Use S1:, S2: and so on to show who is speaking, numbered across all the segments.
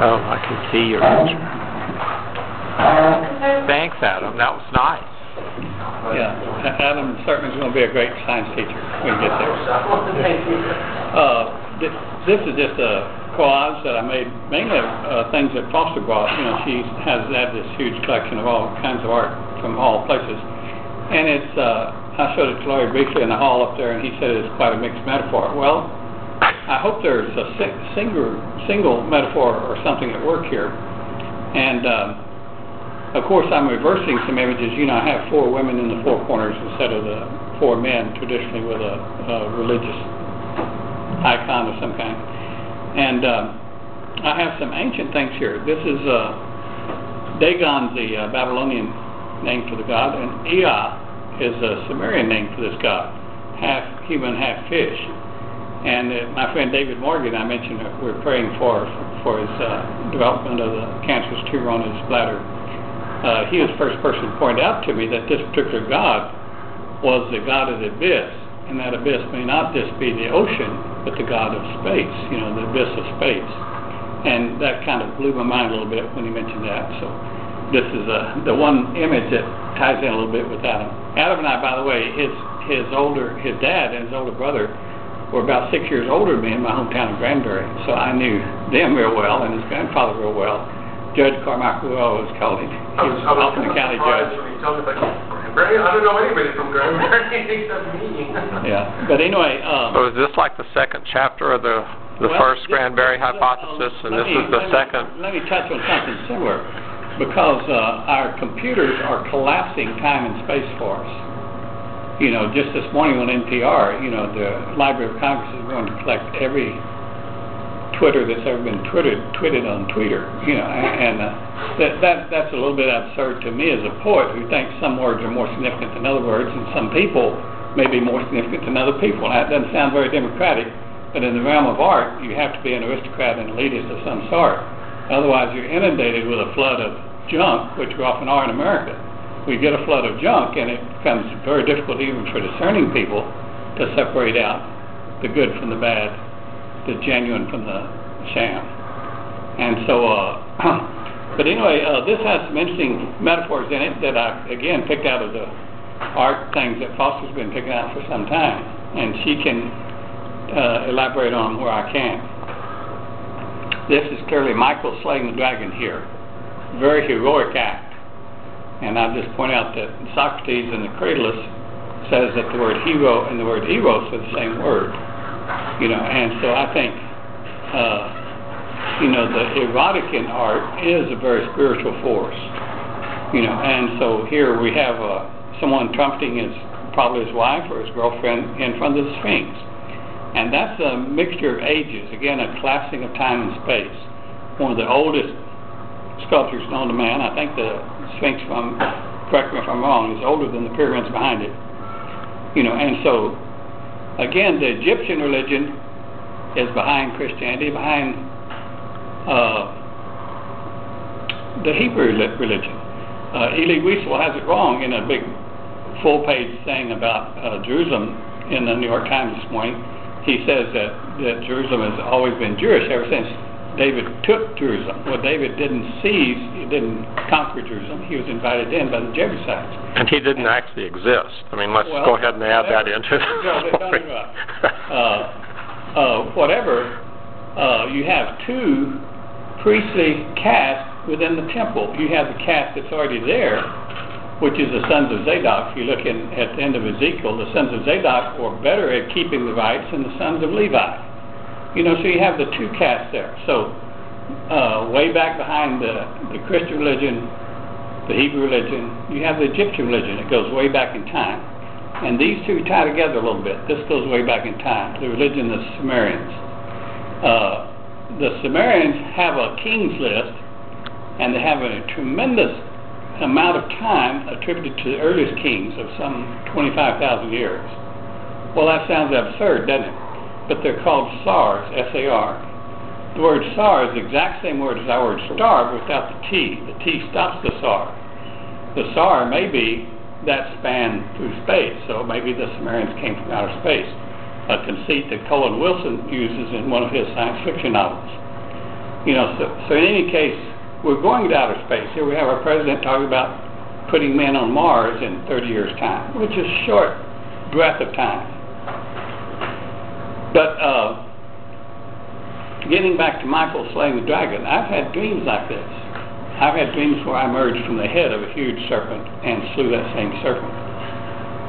S1: Oh, I can see your picture. Thanks, Adam. That was nice.
S2: Yeah, Adam certainly is going to be a great science teacher when we get there. This is just a collage that I made, mainly of things that Foster brought. You know, she has had this huge collection of all kinds of art from all places. And it's, I showed it to Larry briefly in the hall up there, and he said it's quite a mixed metaphor. Well, I hope there's a single metaphor or something at work here. And, of course, I'm reversing some images. You know, I have 4 women in the 4 corners instead of the 4 men, traditionally with a religious icon of some kind. And I have some ancient things here. This is Dagon, the Babylonian name for the god, and Ea is a Sumerian name for this god, half human, half fish. And my friend David Morgan, I mentioned that we're praying for his development of the cancerous tumor on his bladder. He was the first person to point out to me that this particular god was the god of the abyss, and that abyss may not just be the ocean, but the god of space, you know, the abyss of space. And that kind of blew my mind a little bit when he mentioned that. So this is the one image that ties in a little bit with Adam. Adam and I, by the way, his dad and his older brother were about 6 years older than me in my hometown of Granbury, so I knew them real well and his grandfather real well. Judge Carmichael, we always called him. He was often the county judge.
S3: I don't know anybody from Granbury except me.
S1: Yeah, but anyway. So is this like the second chapter of the first Granbury hypothesis, and this is the second?
S2: Let me touch on something similar, because our computers are collapsing time and space for us. You know, just this morning on NPR, you know, the Library of Congress is going to collect every Twitter that's ever been tweeted on Twitter, you know, and that's a little bit absurd to me as a poet who thinks some words are more significant than other words, and some people may be more significant than other people. And that doesn't sound very democratic, but in the realm of art, you have to be an aristocrat and elitist of some sort. Otherwise, you're inundated with a flood of junk, which we often are in America. We get a flood of junk, and it becomes very difficult even for discerning people to separate out the good from the bad, the genuine from the sham. And so, but anyway, this has some interesting metaphors in it that I, again, picked out of the art things that Foster's been picking out for some time, and she can elaborate on them where I can. This is clearly Michael slaying the dragon here. Very heroic act. And I'll just point out that Socrates in the Cratylus says that the word hero and the word eros are the same word. You know, and so I think, you know, the erotic in art is a very spiritual force. You know, and so here we have someone trumpeting probably his wife or his girlfriend in front of the Sphinx. And that's a mixture of ages, again, a collapsing of time and space. One of the oldest sculptures known to man. I think the Sphinx, correct me if I'm wrong, is older than the pyramids behind it. You know, and so, again, the Egyptian religion is behind Christianity, behind the Hebrew religion. Elie Wiesel has it wrong in a big full-page thing about Jerusalem in the New York Times this morning. He says that Jerusalem has always been Jewish ever since David took Jerusalem. Well, David didn't seize, he didn't conquer Jerusalem. He was invited in by the Jebusites.
S1: And he didn't actually exist. I mean, let's go ahead and add that into the story.
S2: Whatever, you have 2 priestly castes within the temple. You have the caste that's already there, which is the sons of Zadok. If you look at the end of Ezekiel, the sons of Zadok were better at keeping the rites than the sons of Levi. You know, so you have the 2 castes there. So way back behind the Christian religion, the Hebrew religion, you have the Egyptian religion. It goes way back in time. And these 2 tie together a little bit. This goes way back in time, the religion of the Sumerians. The Sumerians have a king's list, and they have a tremendous amount of time attributed to the earliest kings of some 25,000 years. Well, that sounds absurd, doesn't it? But they're called SARs, S-A-R. The word SAR is the exact same word as our word star, but without the T. The T stops the SAR. The SAR may be that span through space, so maybe the Sumerians came from outer space, a conceit that Colin Wilson uses in one of his science fiction novels. You know, so in any case, we're going to outer space. Here we have our president talking about putting men on Mars in 30 years' time, which is a short breath of time. But getting back to Michael slaying the dragon, I've had dreams like this. I've had dreams where I emerged from the head of a huge serpent and slew that same serpent.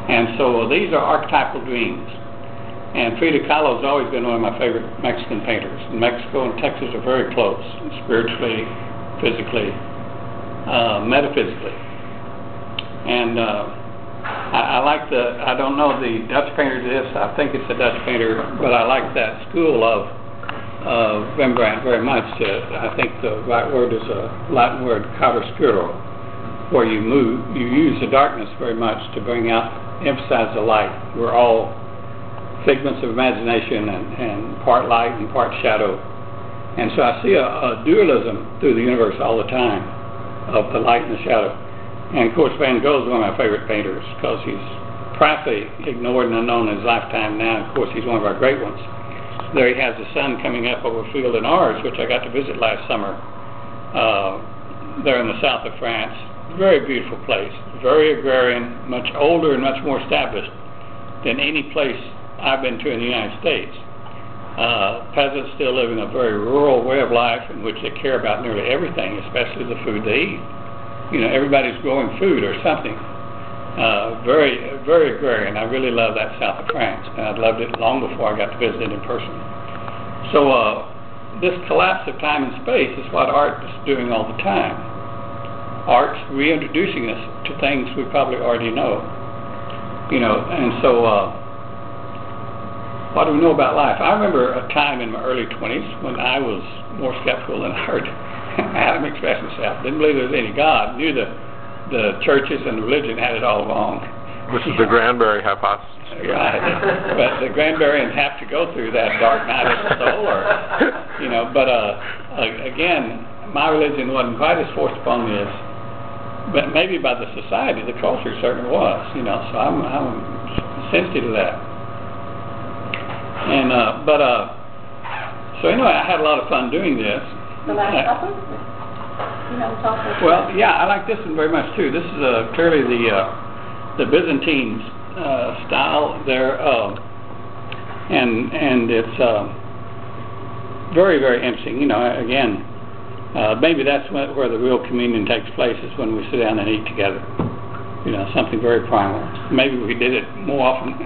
S2: And so these are archetypal dreams. And Frida Kahlo has always been one of my favorite Mexican painters. And Mexico and Texas are very close, spiritually, physically, metaphysically. And I like I don't know the Dutch painter this, I think it's a Dutch painter, but I like that school of Rembrandt very much. I think the right word is a Latin word, chiaroscuro, where you use the darkness very much to bring out, emphasize the light. We're all figments of imagination and part light and part shadow. And so I see a dualism through the universe all the time of the light and the shadow. And of course Van Gogh is one of my favorite painters because he's practically ignored and unknown in his lifetime now. Of course he's one of our great ones. There he has the sun coming up over a field in Ars, which I got to visit last summer there in the south of France. Very beautiful place, very agrarian, much older and much more established than any place I've been to in the United States. Peasants still living a very rural way of life in which they care about nearly everything, especially the food they eat. You know, everybody's growing food or something. Very, very agrarian. I really love that south of France, and I'd loved it long before I got to visit it in person. So this collapse of time and space is what art is doing all the time. Art's reintroducing us to things we probably already know. You know, and so what do we know about life? I remember a time in my early 20s when I was more skeptical than Art. Adam expressed himself. Didn't believe there was any God. Knew the churches and religion had it all wrong.
S1: Which is the Granberry hypothesis.
S2: Right. But the Granberrians have to go through that dark night of the soul, or, you know. But again, my religion wasn't quite as forced upon me as, but maybe by the society, the culture certainly was. You know. So I'm sensitive to that. And so anyway, I had a lot of fun doing this.
S4: The Last Supper? You know,
S2: well, yeah, I like this one very much too. This is clearly the Byzantine style there, and it's very, very interesting. You know, again, maybe that's where the real communion takes place, is when we sit down and eat together. You know, something very primal. Maybe we did it more often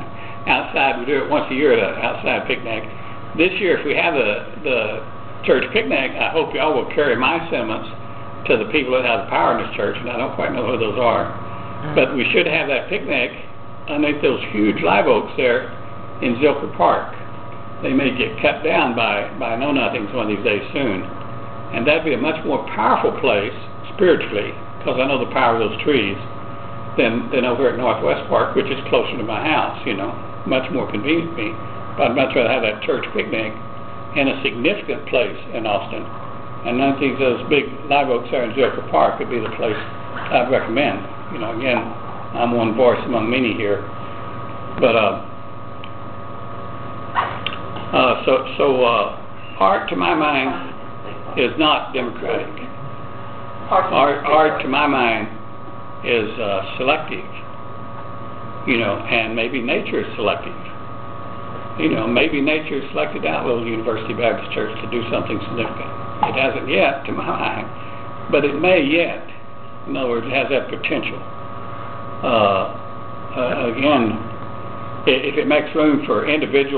S2: outside. We do it once a year at an outside picnic. This year, if we have the church picnic, I hope y'all will carry my sentiments to the people that have the power in this church, and I don't quite know who those are. But we should have that picnic underneath those huge live oaks there in Zilker Park. They may get cut down by know-nothings one of these days soon. And that'd be a much more powerful place, spiritually, because I know the power of those trees, than over at Northwest Park, which is closer to my house, you know. Much more convenient to me. But I'd much rather have that church picnic in a significant place in Austin. And none of those big live oaks there in Zilker Park would be the place I'd recommend. You know, again, I'm one voice among many here. But art, to my mind, is not democratic. Art, to my mind, is selective. You know, and maybe nature is selective. You know, maybe nature has selected out Little University Baptist Church to do something significant. It hasn't yet, to my mind, but it may yet. In other words, it has that potential. Again, if it makes room for individual